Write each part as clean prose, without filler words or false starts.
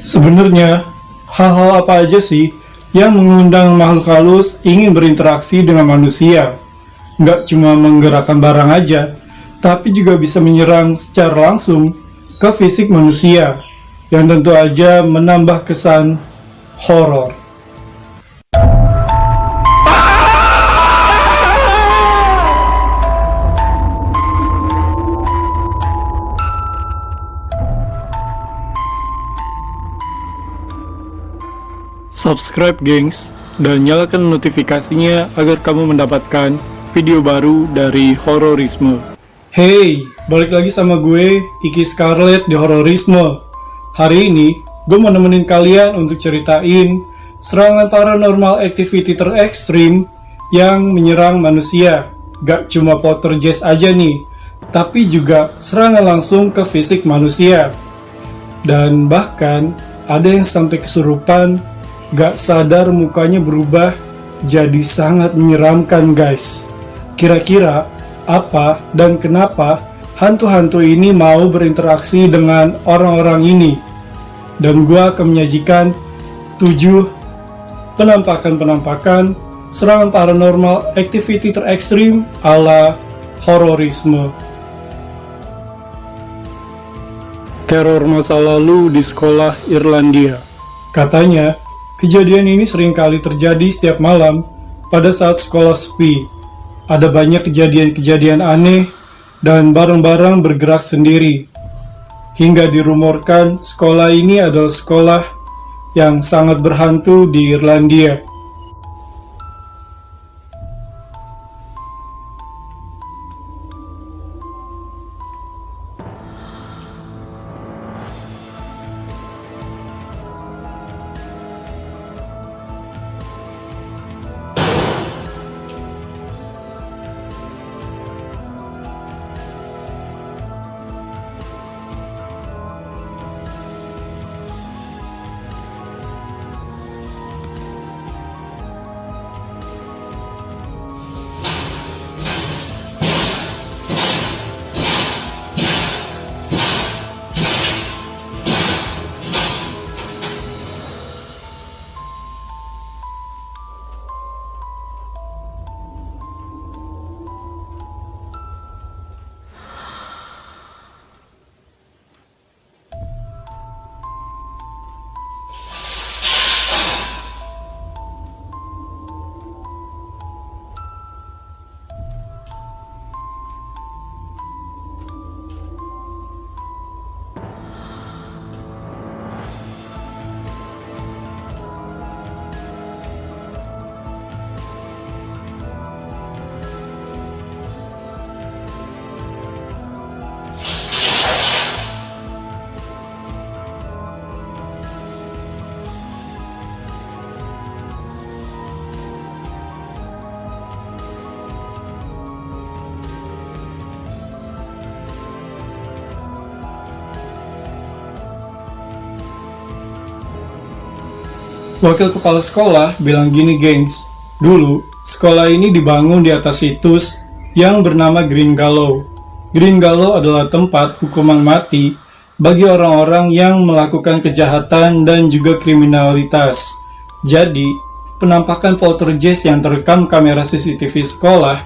Sebenarnya, hal-hal apa aja sih yang mengundang makhluk halus ingin berinteraksi dengan manusia? Nggak cuma menggerakkan barang aja, tapi juga bisa menyerang secara langsung ke fisik manusia, yang tentu aja menambah kesan horor. Subscribe gengs, dan nyalakan notifikasinya agar kamu mendapatkan video baru dari Hororisme. Hey, balik lagi sama gue, Iki Scarlett di Hororisme. Hari ini, gue mau nemenin kalian untuk ceritain serangan paranormal activity terekstrim yang menyerang manusia. Gak cuma poltergeist aja nih, tapi juga serangan langsung ke fisik manusia. Dan bahkan, ada yang sampai kesurupan, gak sadar mukanya berubah jadi sangat menyeramkan guys. Kira-kira apa dan kenapa hantu-hantu ini mau berinteraksi dengan orang-orang ini? Dan gua akan menyajikan 7 penampakan-penampakan serangan paranormal activity terekstrim ala hororisme. Teror masa lalu di sekolah Irlandia. Katanya, kejadian ini sering kali terjadi setiap malam pada saat sekolah sepi. Ada banyak kejadian-kejadian aneh dan barang-barang bergerak sendiri. Hingga dirumorkan sekolah ini adalah sekolah yang sangat berhantu di Irlandia. Wakil kepala sekolah bilang gini gengs, dulu sekolah ini dibangun di atas situs yang bernama Green Gallows. Green Gallows adalah tempat hukuman mati bagi orang-orang yang melakukan kejahatan dan juga kriminalitas. Jadi, penampakan poltergeist yang terekam kamera CCTV sekolah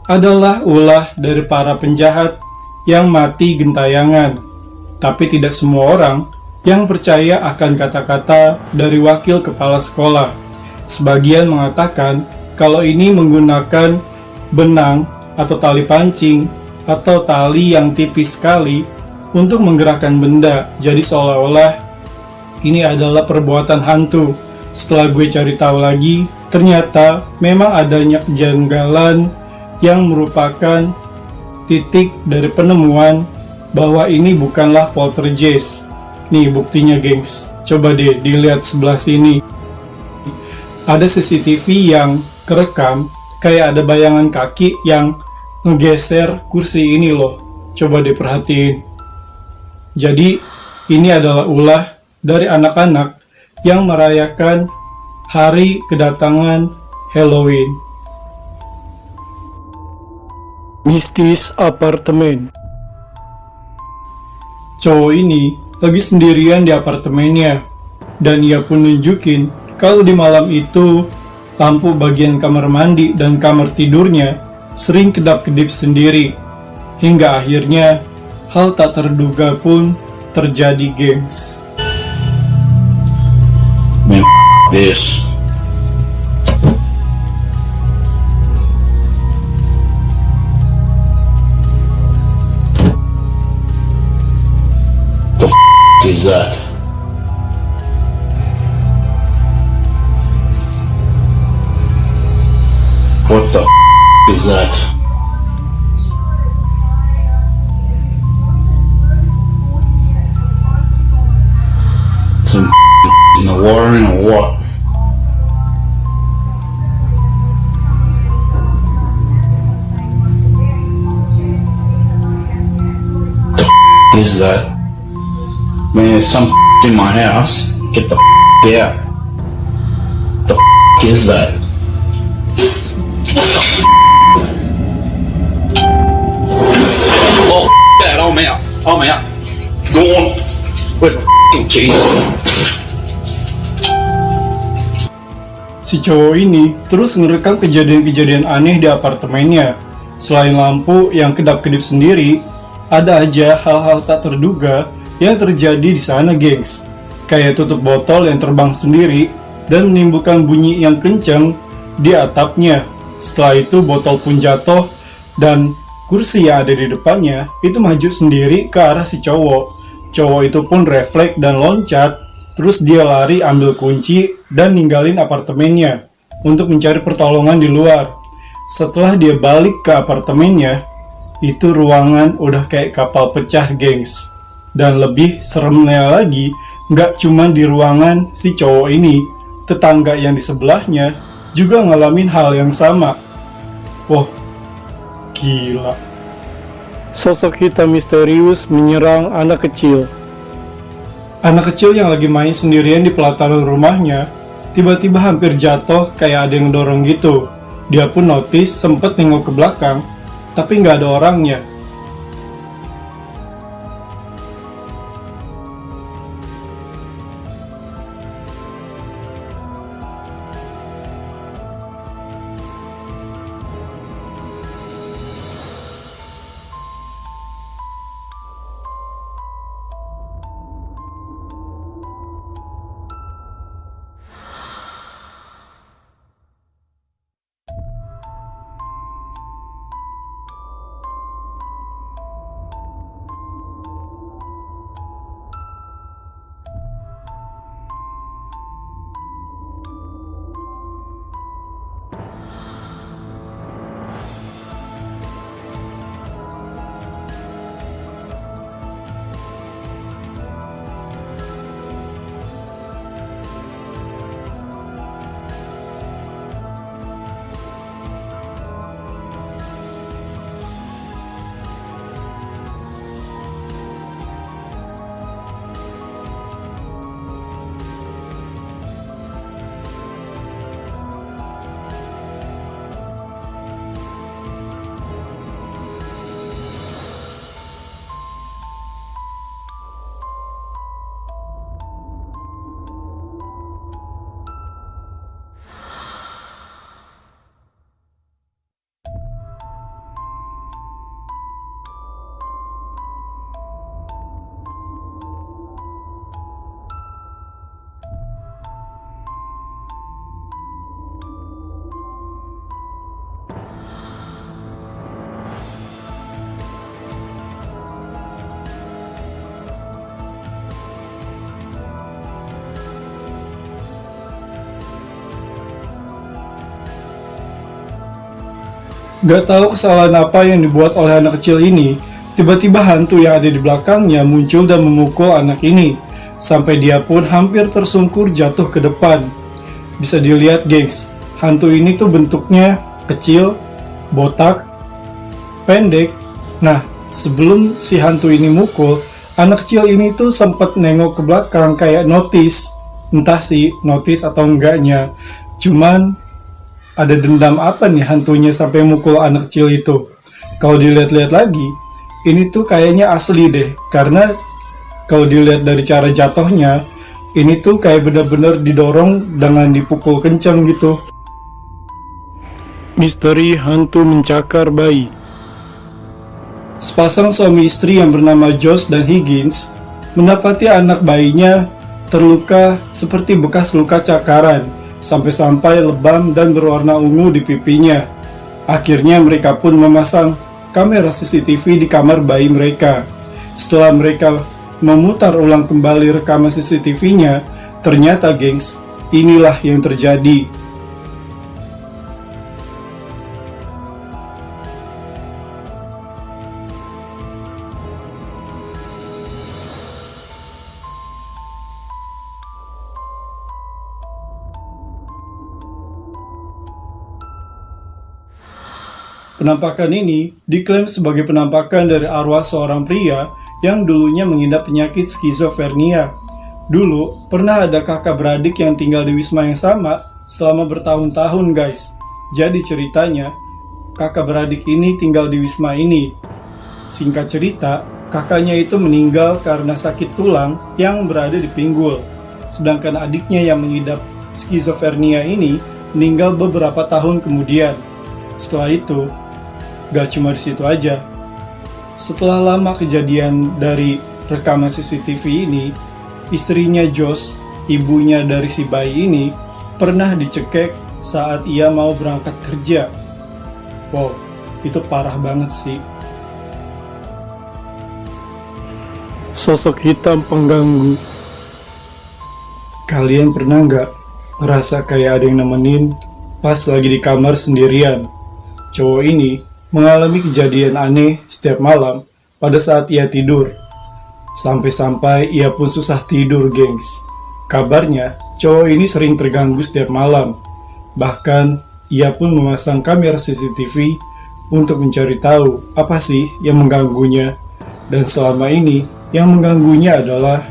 adalah ulah dari para penjahat yang mati gentayangan. Tapi tidak semua orang yang percaya akan kata-kata dari wakil kepala sekolah. Sebagian mengatakan kalau ini menggunakan benang atau tali pancing atau tali yang tipis sekali untuk menggerakkan benda. Jadi seolah-olah ini adalah perbuatan hantu. Setelah gue cari tahu lagi, ternyata memang adanya kejanggalan yang merupakan titik dari penemuan bahwa ini bukanlah poltergeist. Nih buktinya gengs, coba deh dilihat sebelah sini. Ada CCTV yang kerekam kayak ada bayangan kaki yang ngegeser kursi ini loh. Coba deh perhatiin. Jadi ini adalah ulah dari anak-anak yang merayakan hari kedatangan Halloween. Mistis apartemen. Cowok ini lagi sendirian di apartemennya. Dan ia pun nunjukin kalau di malam itu lampu bagian kamar mandi dan kamar tidurnya sering kedap-kedip sendiri. Hingga akhirnya hal tak terduga pun terjadi, gengs. Man, this. The is that? What the is that? Some in the water or what? The is that? Man, there's some in my house. Get the out. The is that? Oh, that! Oh man! Oh man! Go on. Where's my cheese? Si cowok ini terus ngerekam kejadian-kejadian aneh di apartemennya. Selain lampu yang kedap-kedip sendiri, ada aja hal-hal tak terduga yang terjadi di sana, gengs. Kayak tutup botol yang terbang sendiri dan menimbulkan bunyi yang kencang di atapnya. Setelah itu botol pun jatuh dan kursi yang ada di depannya itu maju sendiri ke arah si cowok. Cowok itu pun refleks dan loncat, terus dia lari ambil kunci dan ninggalin apartemennya untuk mencari pertolongan di luar. Setelah dia balik ke apartemennya, itu ruangan udah kayak kapal pecah, gengs. Dan lebih seremnya lagi, nggak cuma di ruangan si cowok ini, tetangga yang di sebelahnya juga ngalamin hal yang sama. Wah, gila. Sosok hitam misterius menyerang anak kecil. Anak kecil yang lagi main sendirian di pelataran rumahnya, tiba-tiba hampir jatuh kayak ada yang dorong gitu. Dia pun notice sempet nengok ke belakang, tapi nggak ada orangnya. Gak tahu kesalahan apa yang dibuat oleh anak kecil ini, tiba-tiba hantu yang ada di belakangnya muncul dan memukul anak ini, sampai dia pun hampir tersungkur jatuh ke depan. Bisa dilihat, gengs, hantu ini tuh bentuknya kecil, botak, pendek. Nah, sebelum si hantu ini mukul, anak kecil ini tuh sempat nengok ke belakang kayak notice, entah sih notice atau enggaknya. Cuman ada dendam apa nih hantunya sampai mukul anak kecil itu? Kalau dilihat-lihat lagi, ini tuh kayaknya asli deh, karena kalau dilihat dari cara jatuhnya, Ini tuh kayak bener-bener didorong dengan dipukul kencang gitu. Misteri hantu mencakar bayi. Sepasang suami istri yang bernama Josh dan Higgins mendapati anak bayinya terluka seperti bekas luka cakaran, sampai-sampai lebam dan berwarna ungu di pipinya. Akhirnya mereka pun memasang kamera CCTV di kamar bayi mereka. Setelah mereka memutar ulang kembali rekaman CCTV-nya, ternyata gengs, inilah yang terjadi. Penampakan ini diklaim sebagai penampakan dari arwah seorang pria yang dulunya mengidap penyakit skizofrenia. Dulu, pernah ada kakak beradik yang tinggal di wisma yang sama selama bertahun-tahun guys. Jadi ceritanya, kakak beradik ini tinggal di wisma ini. Singkat cerita, kakaknya itu meninggal karena sakit tulang yang berada di pinggul. Sedangkan adiknya yang mengidap skizofrenia ini meninggal beberapa tahun kemudian. Setelah itu, gak cuma di situ aja. Setelah lama kejadian dari rekaman CCTV ini, istrinya Josh, ibunya dari si bayi ini, pernah dicekek saat ia mau berangkat kerja. Wow, itu parah banget sih. Sosok hitam pengganggu. Kalian pernah nggak ngerasa kayak ada yang nemenin pas lagi di kamar sendirian? Cowok ini mengalami kejadian aneh setiap malam pada saat ia tidur. Sampai-sampai ia pun susah tidur, gengs. Kabarnya, cowok ini sering terganggu setiap malam. Bahkan, ia pun memasang kamera CCTV untuk mencari tahu apa sih yang mengganggunya. Dan selama ini, yang mengganggunya adalah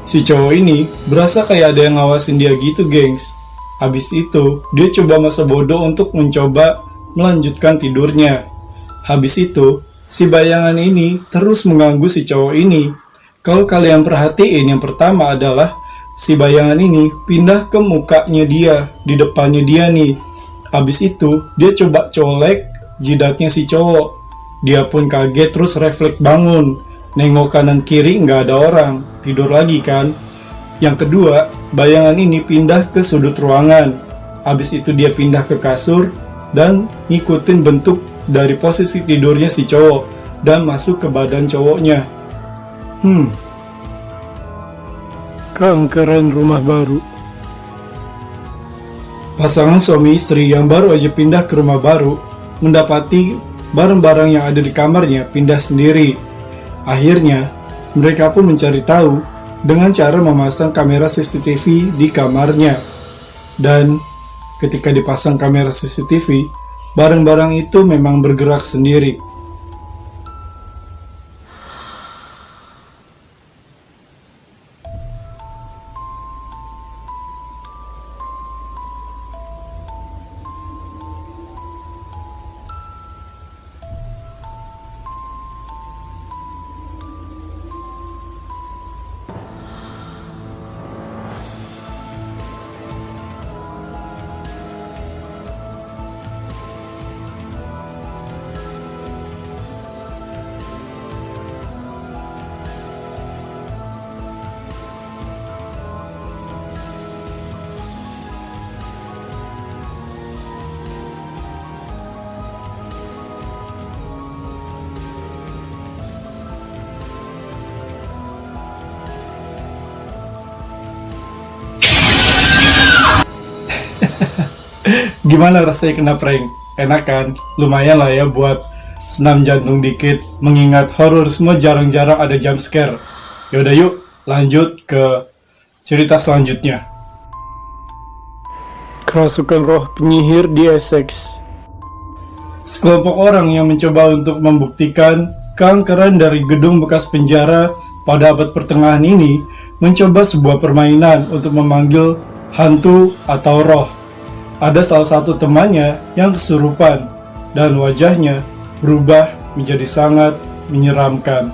si cowok ini berasa kayak ada yang ngawasin dia gitu, gengs. Habis itu, dia coba masa bodoh untuk mencoba melanjutkan tidurnya. Habis itu, si bayangan ini terus mengganggu si cowok ini. Kalau kalian perhatiin, yang pertama adalah si bayangan ini pindah ke mukanya dia, di depannya dia nih. Habis itu, dia coba colek jidatnya si cowok. Dia pun kaget terus refleks bangun. Nengok kanan kiri nggak ada orang, tidur lagi kan. Yang kedua, bayangan ini pindah ke sudut ruangan. Habis itu dia pindah ke kasur dan ngikutin bentuk dari posisi tidurnya si cowok dan masuk ke badan cowoknya. Keangkeran rumah baru. Pasangan suami istri yang baru aja pindah ke rumah baru mendapati barang-barang yang ada di kamarnya pindah sendiri. Akhirnya, mereka pun mencari tahu dengan cara memasang kamera CCTV di kamarnya. Dan ketika dipasang kamera CCTV, barang-barang itu memang bergerak sendiri. Gimana rasanya kena prank? Enak kan? Lumayan lah ya buat senam jantung dikit, mengingat horor semua jarang-jarang ada jump scare. Yaudah yuk, lanjut ke cerita selanjutnya. Kerasukan roh penyihir di Essex. Sekelompok orang yang mencoba untuk membuktikan keangkeran dari gedung bekas penjara pada abad pertengahan ini mencoba sebuah permainan untuk memanggil hantu atau roh. Ada salah satu temannya yang kesurupan dan wajahnya berubah menjadi sangat menyeramkan.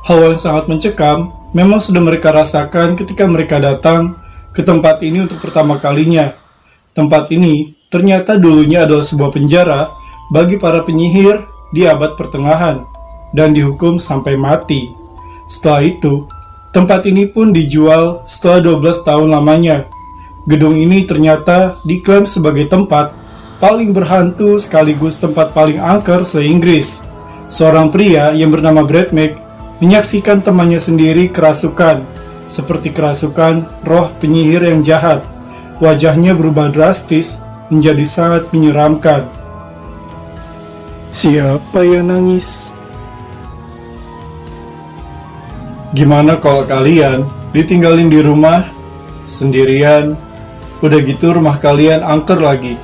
Hal yang sangat mencekam memang sudah mereka rasakan ketika mereka datang ke tempat ini untuk pertama kalinya. Tempat ini ternyata dulunya adalah sebuah penjara bagi para penyihir di abad pertengahan dan dihukum sampai mati. Setelah itu, tempat ini pun dijual setelah 12 tahun lamanya. Gedung ini ternyata diklaim sebagai tempat paling berhantu sekaligus tempat paling angker se-Inggris. Seorang pria yang bernama Brad Mac menyaksikan temannya sendiri kerasukan, seperti kerasukan roh penyihir yang jahat. Wajahnya berubah drastis menjadi sangat menyeramkan. Siapa yang nangis? Gimana kalau kalian ditinggalin di rumah sendirian, udah gitu rumah kalian angker lagi?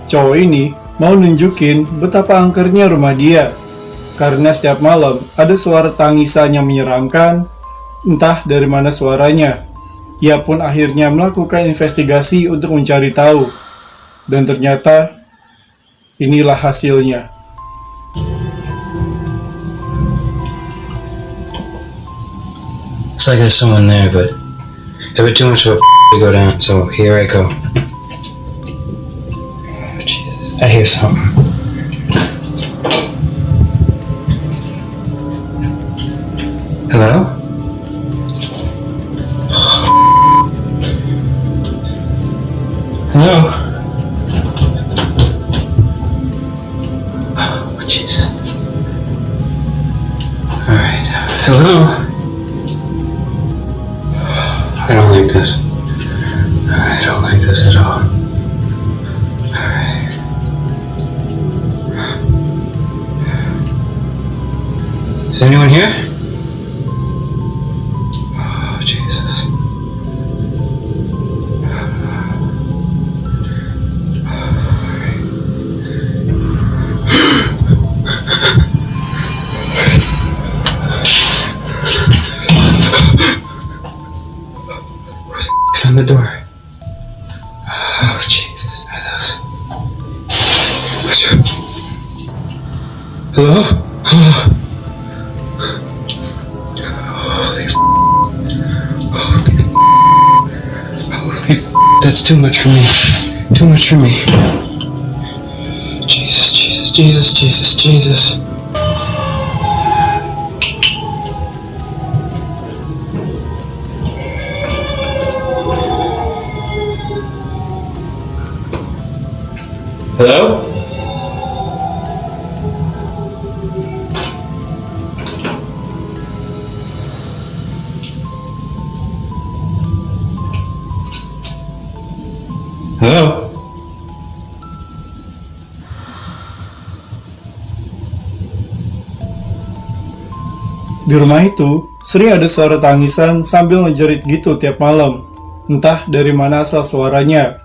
Cowok ini mau nunjukin betapa angkernya rumah dia. Karena setiap malam ada suara tangisan yang menyeramkan, entah dari mana suaranya. Ia pun akhirnya melakukan investigasi untuk mencari tahu. Dan ternyata, inilah hasilnya. It's like there's someone there, but a bit too much of a to go down, so here I go. Jesus, I hear something. Hello? Hello? Oh, jeez. Alright. Hello? I don't like this. I don't like this at all. Alright. Is anyone here? On the door. Oh, Jesus. Hello? Oh. Holy that's too much for me. Too much for me. Jesus, Jesus, Jesus, Jesus, Jesus. Hello? Hello? Di rumah itu, sering ada suara tangisan sambil ngejerit gitu tiap malam. Entah dari mana asal suaranya.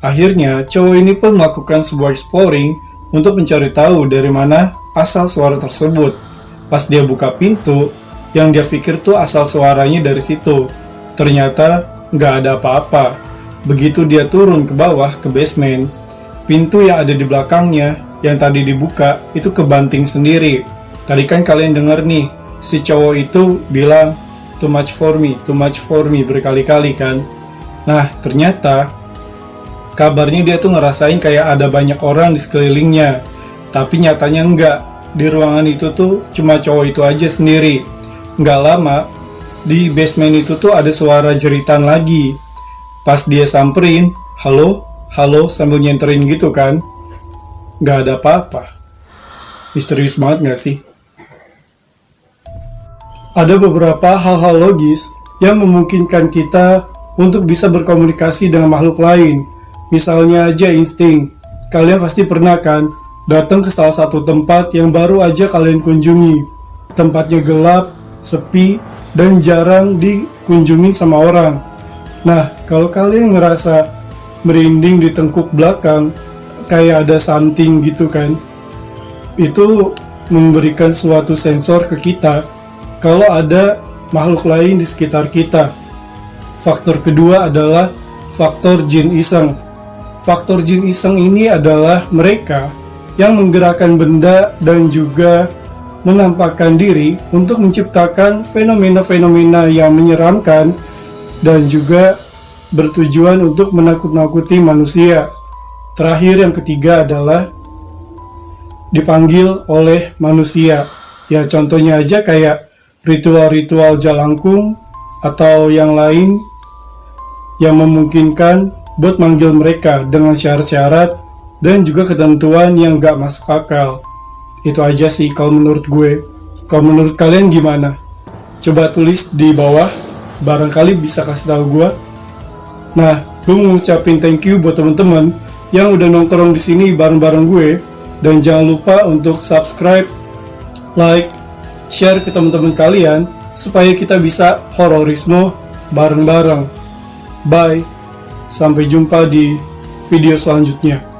Akhirnya, cowok ini pun melakukan sebuah exploring untuk mencari tahu dari mana asal suara tersebut. Pas dia buka pintu, yang dia pikir tuh asal suaranya dari situ. Ternyata nggak ada apa-apa. Begitu dia turun ke bawah, ke basement, pintu yang ada di belakangnya, yang tadi dibuka, itu kebanting sendiri. Tadi kan kalian denger nih, si cowok itu bilang, too much for me, berkali-kali kan. Nah, ternyata kabarnya dia tuh ngerasain kayak ada banyak orang di sekelilingnya. Tapi nyatanya enggak. Di ruangan itu tuh cuma cowok itu aja sendiri. Nggak lama, di basement itu tuh ada suara jeritan lagi. Pas dia samperin, halo, halo, sambil nyenterin gitu kan. Nggak ada apa-apa. Misterius banget nggak sih? Ada beberapa hal-hal logis yang memungkinkan kita untuk bisa berkomunikasi dengan makhluk lain. Misalnya aja insting. Kalian pasti pernah kan datang ke salah satu tempat yang baru aja kalian kunjungi. Tempatnya gelap, sepi, dan jarang dikunjungi sama orang. Nah, kalau kalian ngerasa merinding di tengkuk belakang, kayak ada something gitu kan, itu memberikan suatu sensor ke kita kalau ada makhluk lain di sekitar kita. Faktor kedua adalah faktor jin iseng. Faktor jin iseng ini adalah mereka yang menggerakkan benda dan juga menampakkan diri untuk menciptakan fenomena-fenomena yang menyeramkan dan juga bertujuan untuk menakut-nakuti manusia. Terakhir, yang ketiga adalah dipanggil oleh manusia. Ya, contohnya aja kayak ritual-ritual jalangkung atau yang lain yang memungkinkan buat manggil mereka dengan syarat-syarat dan juga ketentuan yang gak masuk akal. Itu aja sih kalau menurut gue. Kalau menurut kalian gimana? Coba tulis di bawah, barangkali bisa kasih tahu gue. Nah, gue mau ngucapin thank you buat teman-teman yang udah nongkrong di sini bareng-bareng gue. Dan jangan lupa untuk subscribe, like, share ke teman-teman kalian supaya kita bisa hororisme bareng-bareng. Bye. Sampai jumpa di video selanjutnya.